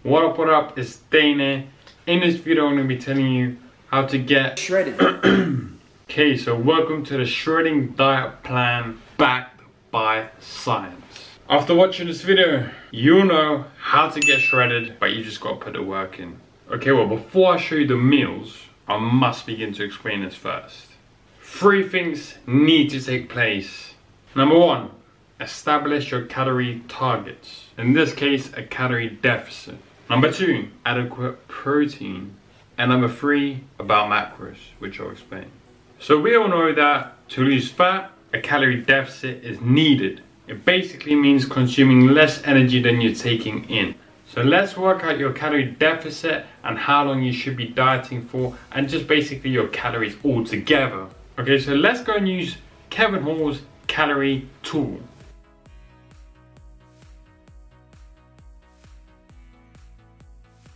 What up, it's Dane. In this video I'm going to be telling you how to get shredded. Okay, so welcome to the shredding diet plan backed by science. After watching this video, you'll know how to get shredded, but you just got to put the work in. Okay, well, before I show you the meals, I must begin to explain this first. 3 things need to take place. Number 1, establish your calorie targets. In this case, a calorie deficit. Number 2, adequate protein. And number 3, about macros, which I'll explain. So we all know that to lose fat, a calorie deficit is needed. It basically means consuming less energy than you're taking in. So let's work out your calorie deficit and how long you should be dieting for, and just basically your calories all together. Okay, so let's go and use Kevin Hall's calorie tool.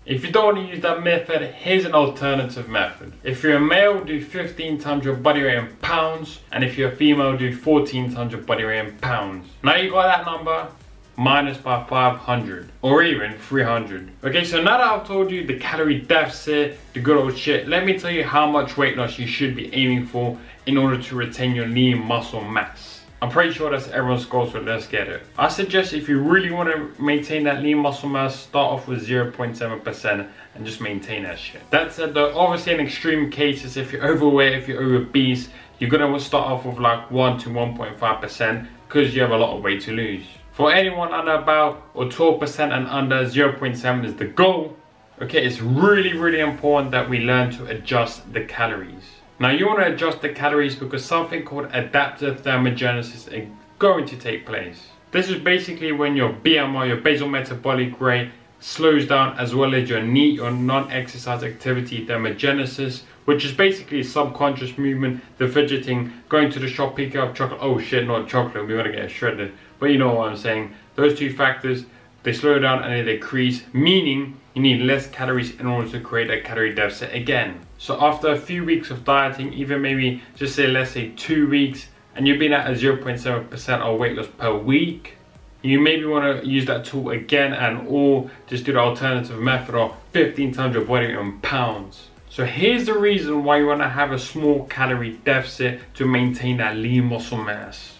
If you don't want to use that method, here's an alternative method. If you're a male, do 15 times your body weight in pounds, and if you're a female, do 14 times your body weight in pounds. Now you got that number, minus by 500 or even 300. Okay, so now that I've told you the calorie deficit, the good old shit, let me tell you how much weight loss you should be aiming for in order to retain your lean muscle mass. I'm pretty sure that's everyone's goal, so let's get it. I suggest if you really want to maintain that lean muscle mass, start off with 0.7% and just maintain that shit. That said though, obviously in extreme cases, if you're overweight, if you're obese, you're gonna start off with like 1 to 1.5% because you have a lot of weight to lose. For anyone under about or 12% and under, 0.7 is the goal. Okay, it's really important that we learn to adjust the calories. Now you want to adjust the calories because something called adaptive thermogenesis is going to take place. This is basically when your BMR, your basal metabolic rate, slows down, as well as your NEAT, your non-exercise activity thermogenesis, which is basically subconscious movement, the fidgeting, going to the shop, picking up chocolate. Oh shit, not chocolate, we want to get shredded. But you know what I'm saying. Those 2 factors, they slow down and they decrease, meaning you need less calories in order to create a calorie deficit again. So after a few weeks of dieting, even maybe just say, let's say 2 weeks, and you've been at a 0.7% of weight loss per week, you maybe want to use that tool again and or just do the alternative method of 15 times your body weight in pounds. So here's the reason why you want to have a small calorie deficit to maintain that lean muscle mass.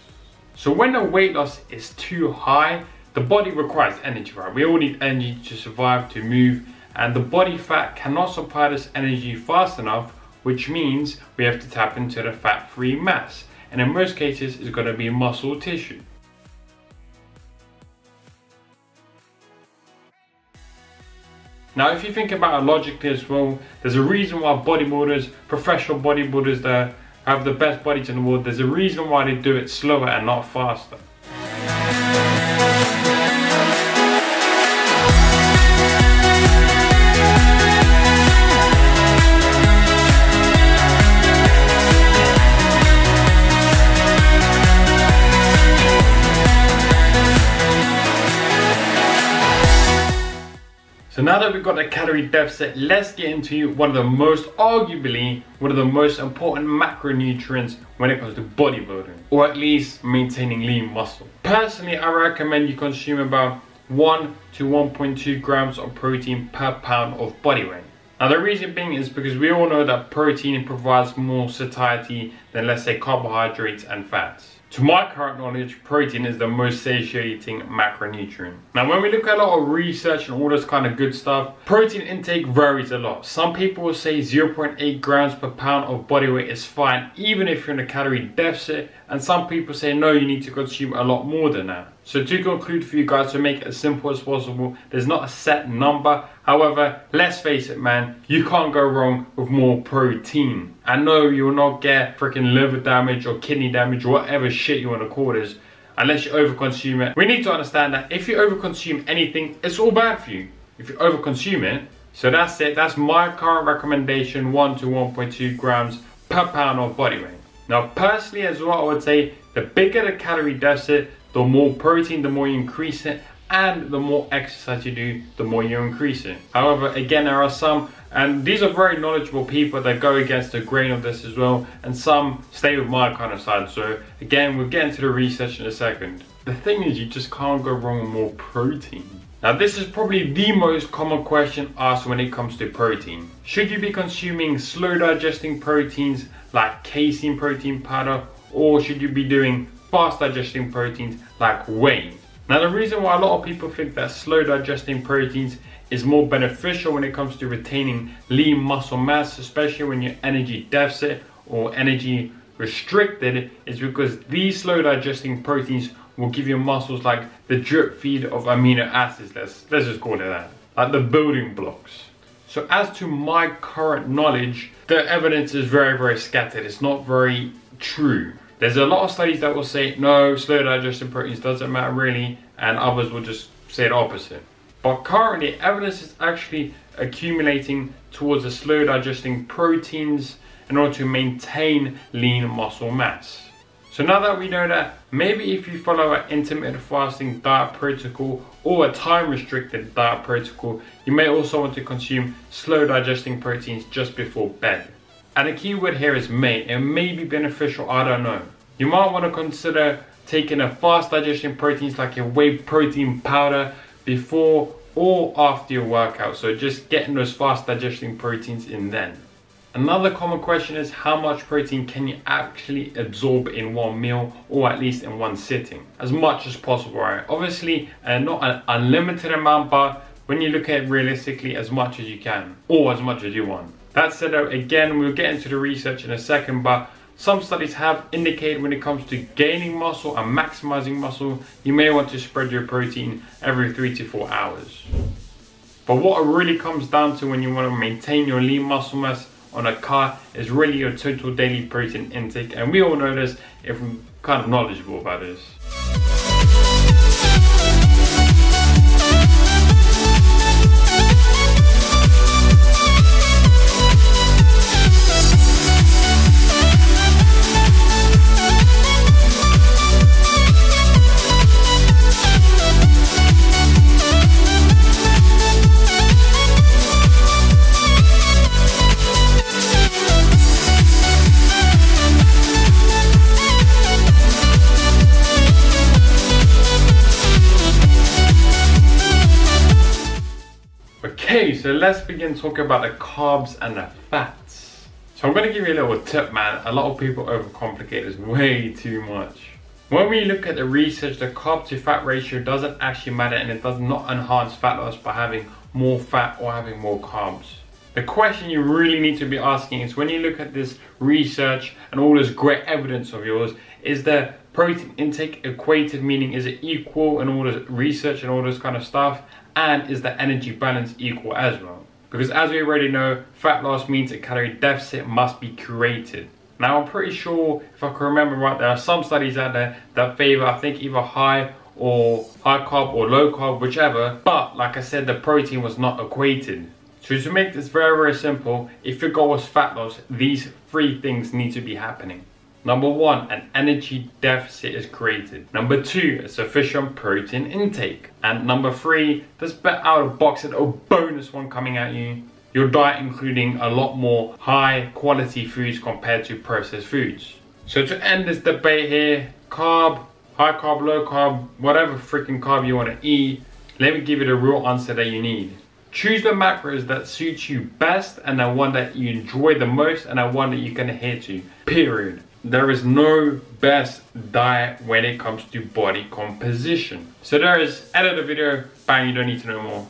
So when the weight loss is too high, the body requires energy, right? We all need energy to survive, to move, and the body fat cannot supply this energy fast enough, which means we have to tap into the fat-free mass. And in most cases, it's going to be muscle tissue. Now, if you think about it logically as well, there's a reason why bodybuilders, professional bodybuilders that have the best bodies in the world, there's a reason why they do it slower and not faster. So now that we've got a calorie deficit, let's get into arguably one of the most important macronutrients when it comes to bodybuilding, or at least maintaining lean muscle. Personally, I recommend you consume about 1 to 1.2 grams of protein per pound of body weight. Now the reason being is because we all know that protein provides more satiety than, let's say, carbohydrates and fats. To my current knowledge, protein is the most satiating macronutrient. Now when we look at a lot of research and all this kind of good stuff, protein intake varies a lot. Some people will say 0.8 grams per pound of body weight is fine even if you're in a calorie deficit, and some people say no, you need to consume a lot more than that. So to conclude for you guys, to make it as simple as possible, there's not a set number. However, let's face it, man, you can't go wrong with more protein. I know you will not get freaking liver damage or kidney damage or whatever shit you want to call this unless you overconsume it. We need to understand that if you overconsume anything, it's all bad for you if you overconsume it. So that's it. That's my current recommendation, 1 to 1.2 grams per pound of body weight. Now personally as well, I would say the bigger the calorie deficit, the more protein, the more you increase it, and the more exercise you do, the more you increase it. However, again, there are some, and these are very knowledgeable people that go against the grain of this as well, and some stay with my kind of side. So again, we'll get into the research in a second. The thing is, you just can't go wrong with more protein. Now this is probably the most common question asked when it comes to protein. Should you be consuming slow digesting proteins like casein protein powder, or should you be doing fast digesting proteins like whey? Now the reason why a lot of people think that slow digesting proteins is more beneficial when it comes to retaining lean muscle mass, especially when you're energy deficit or energy restricted, is because these slow digesting proteins will give your muscles like the drip feed of amino acids, let's just call it that, like the building blocks. So as to my current knowledge, the evidence is very scattered. It's not very true. There's a lot of studies that will say no, slow digesting proteins doesn't matter really, and others will just say the opposite. But currently evidence is actually accumulating towards the slow digesting proteins in order to maintain lean muscle mass. So now that we know that, maybe if you follow an intermittent fasting diet protocol or a time restricted diet protocol, you may also want to consume slow digesting proteins just before bed. And the key word here is may. It may be beneficial, I don't know. You might want to consider taking a fast digesting proteins like a whey protein powder before or after your workout. So just getting those fast digesting proteins in then. Another common question is how much protein can you actually absorb in one meal, or at least in one sitting? As much as possible, right? Obviously, not an unlimited amount, but when you look at it realistically, as much as you can, or as much as you want. That said, again, we'll get into the research in a second, but some studies have indicated when it comes to gaining muscle and maximizing muscle, you may want to spread your protein every 3 to 4 hours. But what it really comes down to when you want to maintain your lean muscle mass on a car is really your total daily protein intake, and we all know this if we're kind of knowledgeable about this. Okay, so let's begin talking about the carbs and the fats. So I'm going to give you a little tip, man. A lot of people overcomplicate this way too much. When we look at the research, the carb to fat ratio doesn't actually matter, and it does not enhance fat loss by having more fat or having more carbs. The question you really need to be asking is, when you look at this research and all this great evidence of yours, is the protein intake equated, meaning is it equal, and all this research and all this kind of stuff? And is the energy balance equal as well? Because as we already know, fat loss means a calorie deficit must be created. Now I'm pretty sure, if I can remember right, there are some studies out there that favor, I think, either high carb or low carb, whichever. But like I said, the protein was not equated. So to make this very simple, if your goal is fat loss, these 3 things need to be happening. Number 1, an energy deficit is created. Number 2, a sufficient protein intake. And number 3, this bit out of box, a little bonus one coming at you. Your diet including a lot more high quality foods compared to processed foods. So to end this debate here, carb, high carb, low carb, whatever freaking carb you want to eat, let me give you the real answer that you need. Choose the macros that suits you best, and the one that you enjoy the most, and the one that you can adhere to, period. There is no best diet when it comes to body composition. So there is, edit the video, bang, you don't need to know more.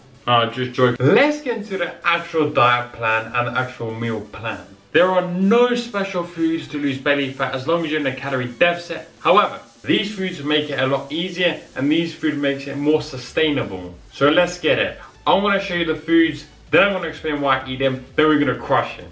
Just joking. Let's get into the actual diet plan and the actual meal plan. There are no special foods to lose belly fat as long as you're in a calorie deficit. However, these foods make it a lot easier, and these foods makes it more sustainable. So let's get it. I'm going to show you the foods, then I'm going to explain why I eat them, then we're going to crush it.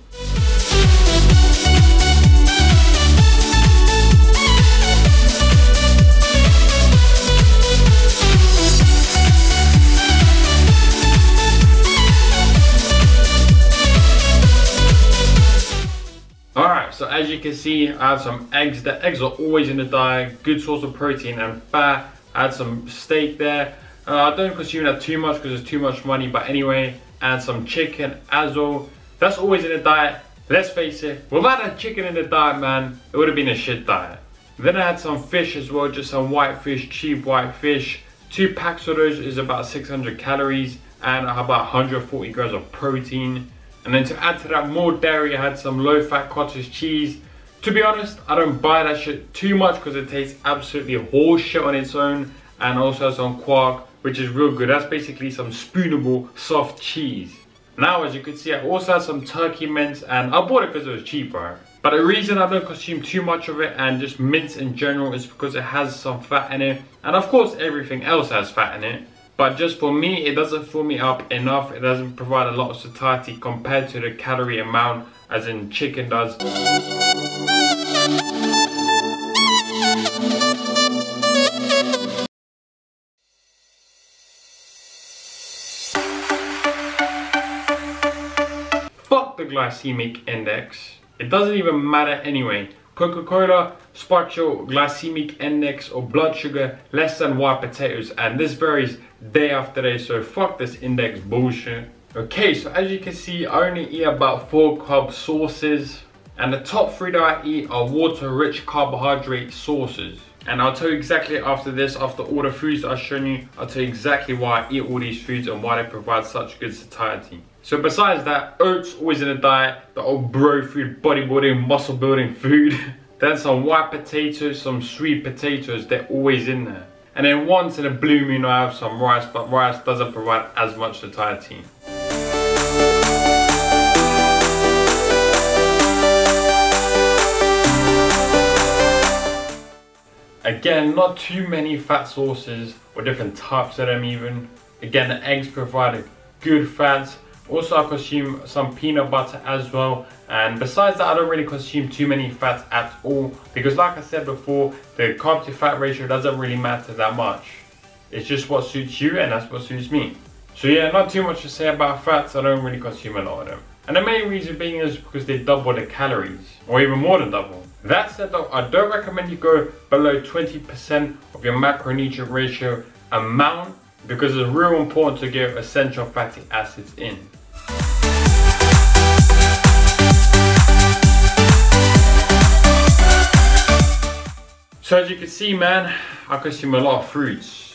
Alright, so as you can see, I have some eggs. The eggs are always in the diet, good source of protein and fat. I had some steak there. I don't consume that too much because it's too much money, but anyway, and some chicken as well. That's always in the diet. Let's face it, without that chicken in the diet, man, it would have been a shit diet. Then I had some fish as well, just some white fish, cheap white fish. 2 packs of those is about 600 calories and about 140 grams of protein. And then to add to that, more dairy, I had some low-fat cottage cheese. To be honest, I don't buy that shit too much because it tastes absolutely horse shit on its own. And also some quark, which is real good. That's basically some spoonable soft cheese. Now, as you can see, I also had some turkey mince, and I bought it because it was cheaper. But the reason I don't consume too much of it, and just mince in general, is because it has some fat in it. And of course, everything else has fat in it. But just for me, it doesn't fill me up enough. It doesn't provide a lot of satiety compared to the calorie amount, as in chicken does. Fuck the glycemic index. It doesn't even matter anyway. Coca-Cola spikes your glycemic index or blood sugar less than white potatoes, and this varies day after day, so fuck this index bullshit. Okay, so as you can see, I only eat about 4 carb sources, and the top 3 that I eat are water-rich carbohydrate sources. And I'll tell you exactly after this, after all the foods that I've shown you, I'll tell you exactly why I eat all these foods and why they provide such good satiety. So besides that, oats always in the diet, the old bro food, bodybuilding, muscle building food. Then some white potatoes, some sweet potatoes, they're always in there. And then once in a blue moon I have some rice, but rice doesn't provide as much satiety. Again, not too many fat sources or different types of them even. Again, the eggs provide good fats. Also, I consume some peanut butter as well. And besides that, I don't really consume too many fats at all. Because like I said before, the carb to fat ratio doesn't really matter that much. It's just what suits you, and that's what suits me. So yeah, not too much to say about fats. I don't really consume a lot of them. And the main reason being is because they double the calories, or even more than double. That said though, I don't recommend you go below 20% of your macronutrient ratio amount, because it's real important to get essential fatty acids in. So as you can see, man, I consume a lot of fruits.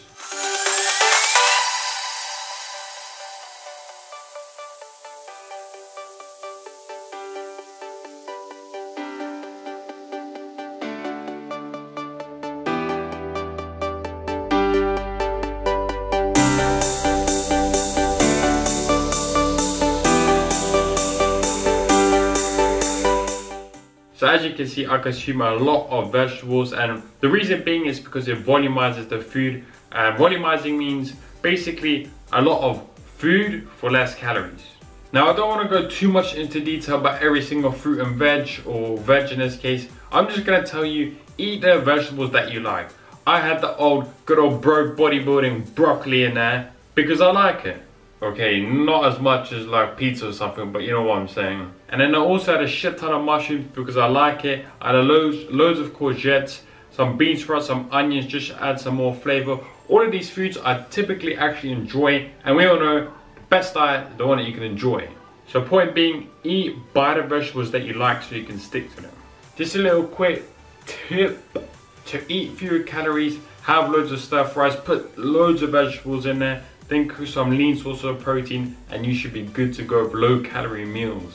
So as you can see, I consume a lot of vegetables, and the reason being is because it volumizes the food. And volumizing means basically a lot of food for less calories. Now, I don't want to go too much into detail about every single fruit and veg, or veg in this case. I'm just going to tell you, eat the vegetables that you like. I had the good old bro bodybuilding broccoli in there because I like it. Okay, not as much as like pizza or something, but you know what I'm saying. And then I also had a shit ton of mushrooms because I like it. I had loads of courgettes, some bean sprouts, some onions, just to add some more flavor. All of these foods I typically actually enjoy, and we all know the best diet is the one that you can enjoy. So point being, buy the vegetables that you like so you can stick to them. Just a little quick tip: to eat fewer calories, have loads of stir fries, put loads of vegetables in there. Think of some lean source of protein, and you should be good to go with low calorie meals.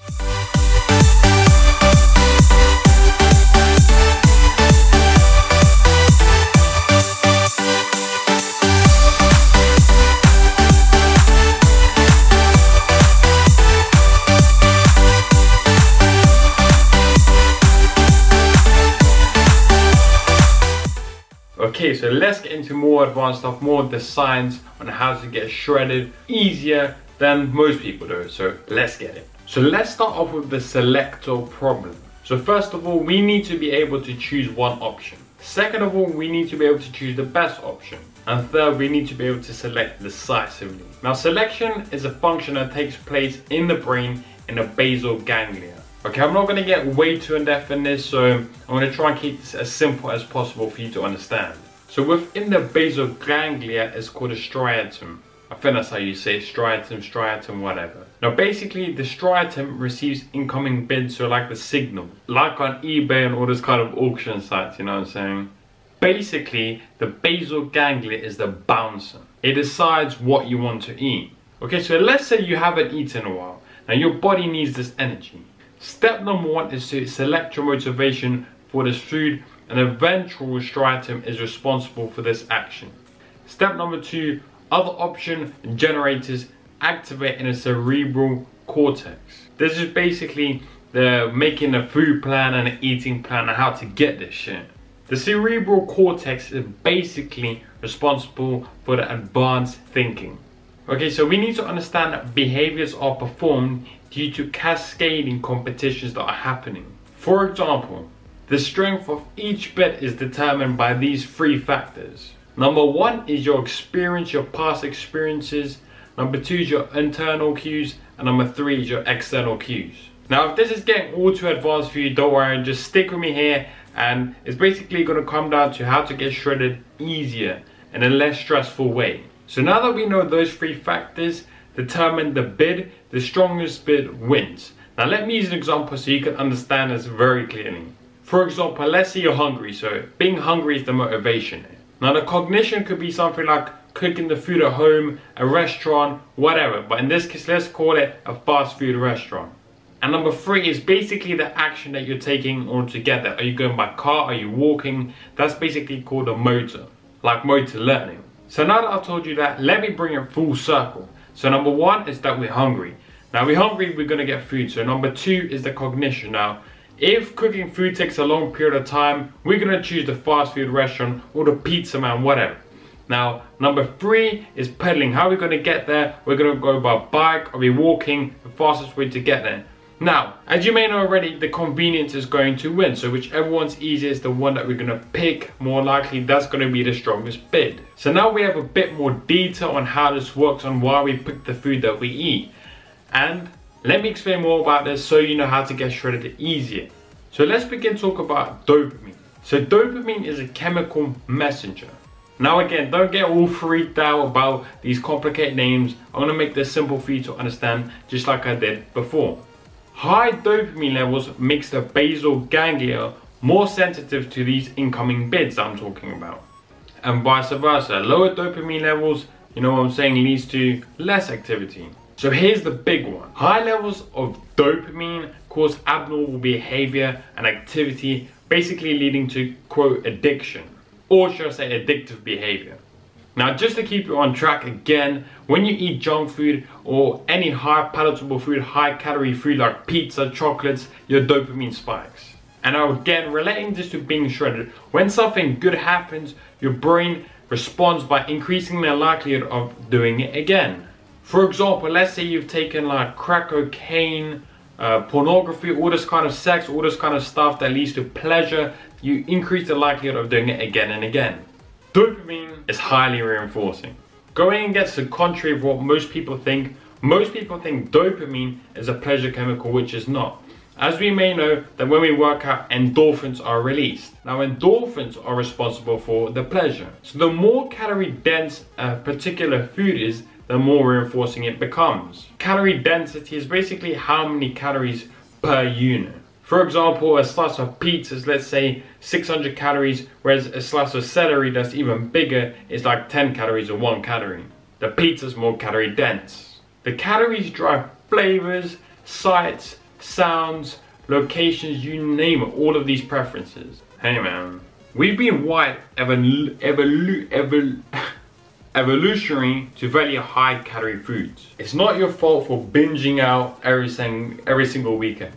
Okay, so let's get into more advanced stuff, more of the science on how to get shredded easier than most people do. So let's get it. So let's start off with the selector problem. So first of all, we need to be able to choose one option. Second of all, we need to be able to choose the best option. And third, we need to be able to select decisively. Now, selection is a function that takes place in the brain in the basal ganglia. Okay, I'm not going to get way too in depth in this, so I'm going to try and keep this as simple as possible for you to understand. So within the basal ganglia is called a striatum. I think that's how you say it, striatum, whatever. Now basically the striatum receives incoming bids, so like the signal. Like on eBay and all those kind of auction sites, you know what I'm saying? Basically, the basal ganglia is the bouncer. It decides what you want to eat. Okay, so let's say you haven't eaten in a while. Now your body needs this energy. Step number 1 is to select your motivation for this food, and the ventral striatum is responsible for this action. Step number 2, other option generators activate in the cerebral cortex. This is basically the making a food plan and an eating plan and how to get this shit. The cerebral cortex is basically responsible for the advanced thinking. Okay, so we need to understand that behaviors are performed due to cascading competitions that are happening. For example, the strength of each bet is determined by these 3 factors. Number 1 is your experience, your past experiences. Number 2 is your internal cues. And number 3 is your external cues. Now, if this is getting all too advanced for you, don't worry, just stick with me here. And it's basically going to come down to how to get shredded easier in a less stressful way. So now that we know those 3 factors determine the bid, the strongest bid wins. Now let me use an example so you can understand this very clearly. For example, let's say you're hungry, so being hungry is the motivation. Now the cognition could be something like cooking the food at home, a restaurant, whatever. But in this case, let's call it a fast food restaurant. And number 3 is basically the action that you're taking altogether. Are you going by car? Are you walking? That's basically called a motor, like motor learning. So now that I've told you that, let me bring it full circle. So number 1 is that we're hungry. Now we're hungry, we're going to get food. So number 2 is the cognition. Now, if cooking food takes a long period of time, we're going to choose the fast food restaurant or the pizza man, whatever. Now, number 3 is pedaling. How are we going to get there? We're going to go by bike. Are we walking? The fastest way to get there. Now, as you may know already, the convenience is going to win. So whichever one's easiest, the one that we're going to pick, more likely that's going to be the strongest bid. So now we have a bit more detail on how this works, on why we pick the food that we eat. And let me explain more about this so you know how to get shredded easier. So let's begin to talk about dopamine. So dopamine is a chemical messenger. Now again, don't get all freaked out about these complicated names. I'm going to make this simple for you to understand, just like I did before. High dopamine levels makes the basal ganglia more sensitive to these incoming bids that I'm talking about. And vice versa, lower dopamine levels, you know what I'm saying, leads to less activity. So here's the big one. High levels of dopamine cause abnormal behavior and activity, basically leading to, quote, addiction. Or should I say addictive behavior. Now, just to keep you on track again, when you eat junk food or any high palatable food, high calorie food like pizza, chocolates, your dopamine spikes. And now again, relating this to being shredded, when something good happens, your brain responds by increasing the likelihood of doing it again. For example, let's say you've taken like crack cocaine, pornography, all this kind of sex, all this kind of stuff that leads to pleasure, you increase the likelihood of doing it again and again. Dopamine is highly reinforcing. Going against the contrary of what most people think dopamine is a pleasure chemical, which is not. As we may know that when we work out, endorphins are released. Now endorphins are responsible for the pleasure. So the more calorie dense a particular food is, the more reinforcing it becomes. Calorie density is basically how many calories per unit. For example, a slice of pizza is, let's say, 600 calories, whereas a slice of celery that's even bigger is like 10 calories or 1 calorie. The pizza's more calorie dense. The calories drive flavors, sights, sounds, locations, you name it, all of these preferences. Hey man, we've been wired evolutionary to value high calorie foods. It's not your fault for binging out every single weekend.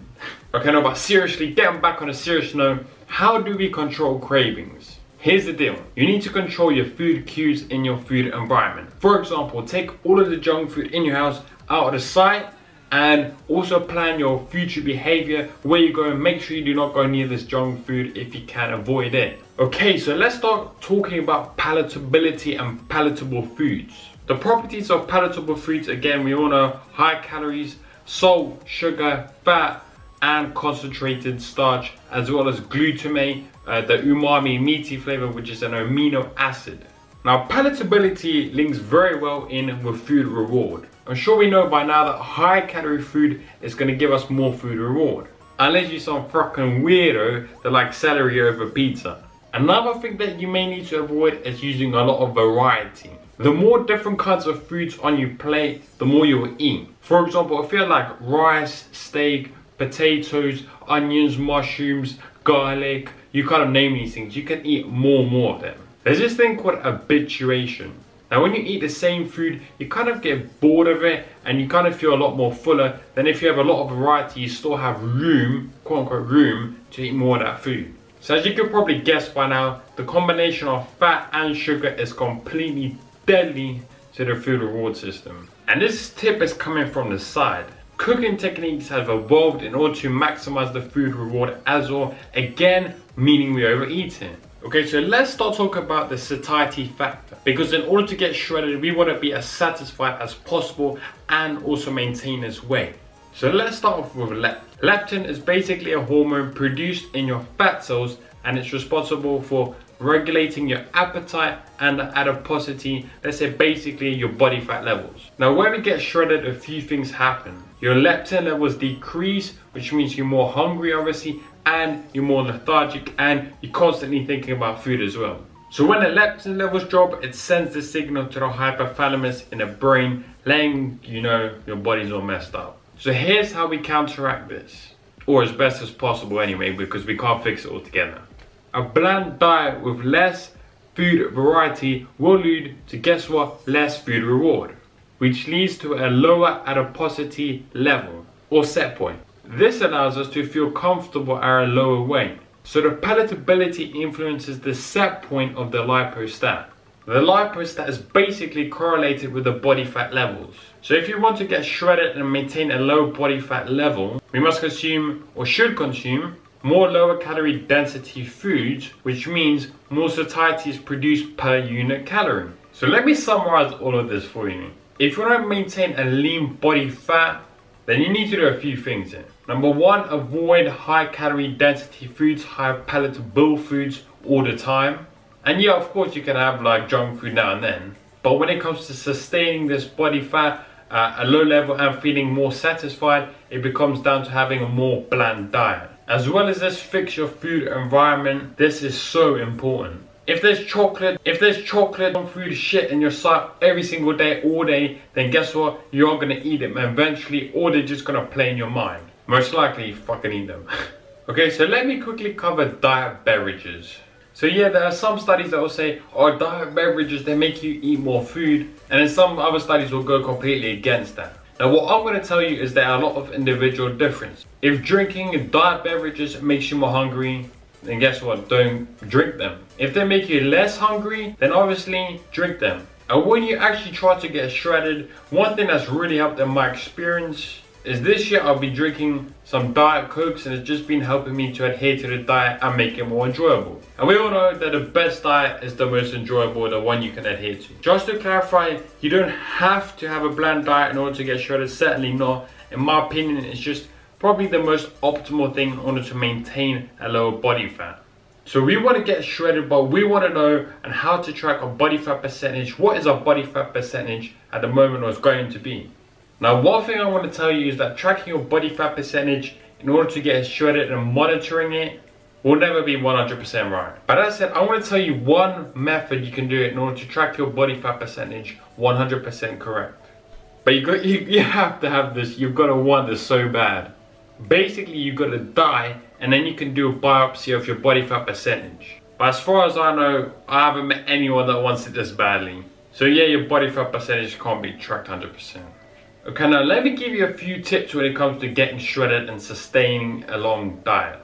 Okay, no, but seriously, getting back on a serious note, how do we control cravings? Here's the deal. You need to control your food cues in your food environment. For example, take all of the junk food in your house out of the sight, and also plan your future behavior, where you go, and make sure you do not go near this junk food if you can avoid it. Okay, so let's start talking about palatability and palatable foods. The properties of palatable foods, again, we all know high calories, salt, sugar, fat, and concentrated starch, as well as glutamate, the umami meaty flavor, which is an amino acid. Now, palatability links very well in with food reward. I'm sure we know by now that high calorie food is going to give us more food reward. Unless you're some fucking weirdo that likes celery over pizza. Another thing that you may need to avoid is using a lot of variety. The more different kinds of foods on your plate, the more you will eat. For example, if you like rice, steak, potatoes, onions, mushrooms, garlic, you kind of name these things, you can eat more of them. There's this thing called habituation. Now when you eat the same food, you kind of get bored of it and you kind of feel a lot more fuller than if you have a lot of variety, you still have room, quote unquote room, to eat more of that food. So as you could probably guess by now, the combination of fat and sugar is completely deadly to the food reward system. And this tip is coming from the side. Cooking techniques have evolved in order to maximize the food reward as well, again, meaning we overeat it. Okay, so let's start talking about the satiety factor, because in order to get shredded, we want to be as satisfied as possible and also maintain this weight. So let's start off with leptin. Leptin is basically a hormone produced in your fat cells, and it's responsible for regulating your appetite and adiposity, let's say basically your body fat levels. Now when we get shredded, a few things happen. Your leptin levels decrease, which means you're more hungry obviously, and you're more lethargic, and you're constantly thinking about food as well. So when the leptin levels drop, it sends the signal to the hypothalamus in the brain, letting you know your body's all messed up. So here's how we counteract this, or as best as possible anyway, because we can't fix it all together. A bland diet with less food variety will lead to, guess what, less food reward, which leads to a lower adiposity level or set point. This allows us to feel comfortable at a lower weight. So the palatability influences the set point of the lipostat. The lipostat is basically correlated with the body fat levels. So if you want to get shredded and maintain a low body fat level, we must consume, or should consume, more lower calorie density foods, which means more satiety is produced per unit calorie. So let me summarize all of this for you. If you want to maintain a lean body fat, then you need to do a few things here. Number one, avoid high calorie density foods, high palatable foods all the time. And yeah, of course you can have like junk food now and then. But when it comes to sustaining this body fat at a low level and feeling more satisfied, it becomes down to having a more bland diet. As well as this, fix your food environment. This is so important. If there's chocolate food shit in your sight every single day, all day, then guess what? You're gonna eat them eventually, or they're just gonna play in your mind. Most likely you fucking eat them. Okay, so let me quickly cover diet beverages. So yeah, there are some studies that will say, oh, diet beverages, they make you eat more food. And then some other studies will go completely against that. Now what I'm going to tell you is there are a lot of individual difference. If drinking diet beverages makes you more hungry, then guess what? Don't drink them. If they make you less hungry, then obviously drink them. And when you actually try to get shredded, one thing that's really helped in my experience is this year I'll be drinking some Diet Cokes, and it's just been helping me to adhere to the diet and make it more enjoyable. And we all know that the best diet is the most enjoyable, the one you can adhere to. Just to clarify, you don't have to have a bland diet in order to get shredded, certainly not. In my opinion, it's just probably the most optimal thing in order to maintain a lower body fat. So we want to get shredded, but we want to know and how to track our body fat percentage. What is our body fat percentage at the moment, or is going to be? Now one thing I want to tell you is that tracking your body fat percentage in order to get shredded and monitoring it will never be 100% right. But as I said, I want to tell you one method you can do it in order to track your body fat percentage 100% correct. But you have to have this, you've got to want this so bad. Basically you've got to die and then you can do a biopsy of your body fat percentage. But as far as I know, I haven't met anyone that wants it this badly. So yeah, your body fat percentage can't be tracked 100%. Okay, now let me give you a few tips when it comes to getting shredded and sustaining a long diet.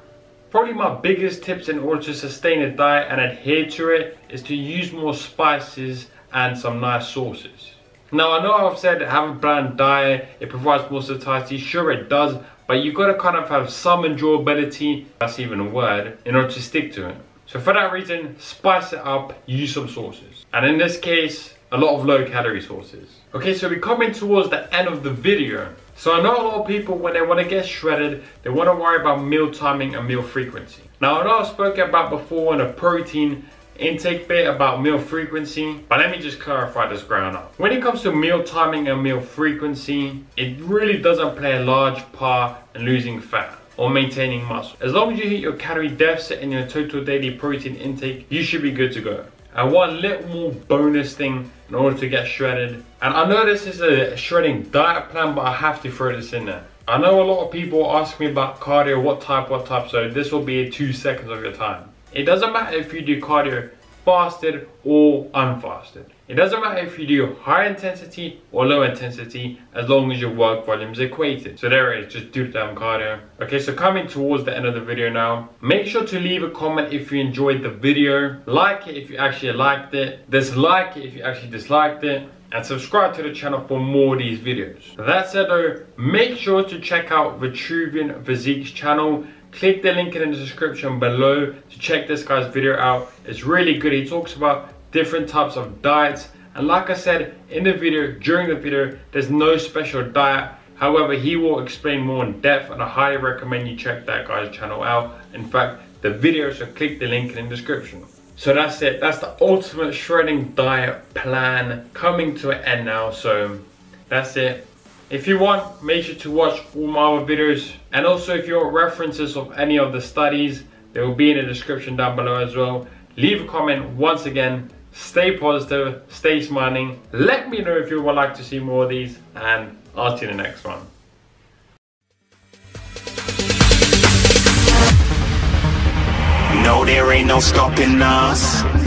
Probably my biggest tips in order to sustain a diet and adhere to it is to use more spices and some nice sauces. Now I know I've said have a bland diet, it provides more satiety, sure it does, but you've got to kind of have some enjoyability, that's even a word, in order to stick to it. So for that reason, spice it up, use some sauces. And in this case, a lot of low calorie sauces. Okay, so we're coming towards the end of the video. So I know a lot of people, when they want to get shredded, they want to worry about meal timing and meal frequency. Now I know I've spoken about before in a protein intake bit about meal frequency, but let me just clarify this ground up. When it comes to meal timing and meal frequency, it really doesn't play a large part in losing fat. or maintaining muscle. As long as you hit your calorie deficit and your total daily protein intake, you should be good to go. And one little more bonus thing in order to get shredded, and I know this is a shredding diet plan, but I have to throw this in there. I know a lot of people ask me about cardio, what type, so this will be 2 seconds of your time. It doesn't matter if you do cardio fasted or unfasted. It doesn't matter if you do high intensity or low intensity, as long as your work volume is equated. So there it is, just do the damn cardio. Okay, so coming towards the end of the video now, make sure to leave a comment if you enjoyed the video, like it if you actually liked it, dislike it if you actually disliked it, and subscribe to the channel for more of these videos. That said though, make sure to check out Vitruvian Physique's channel. Click the link in the description below to check this guy's video out. It's really good. He talks about different types of diets, and like I said in the video, during the video, there's no special diet. However, he will explain more in depth, and I highly recommend you check that guy's channel out. In fact, the video, so click the link in the description. So that's it. That's the ultimate shredding diet plan coming to an end now. So that's it. If you want, make sure to watch all my other videos, and also if you want references of any of the studies, they will be in the description down below as well. Leave a comment. Once again, stay positive, stay smiling. Let me know if you would like to see more of these, and I'll see you in the next one. No, there ain't no stopping us.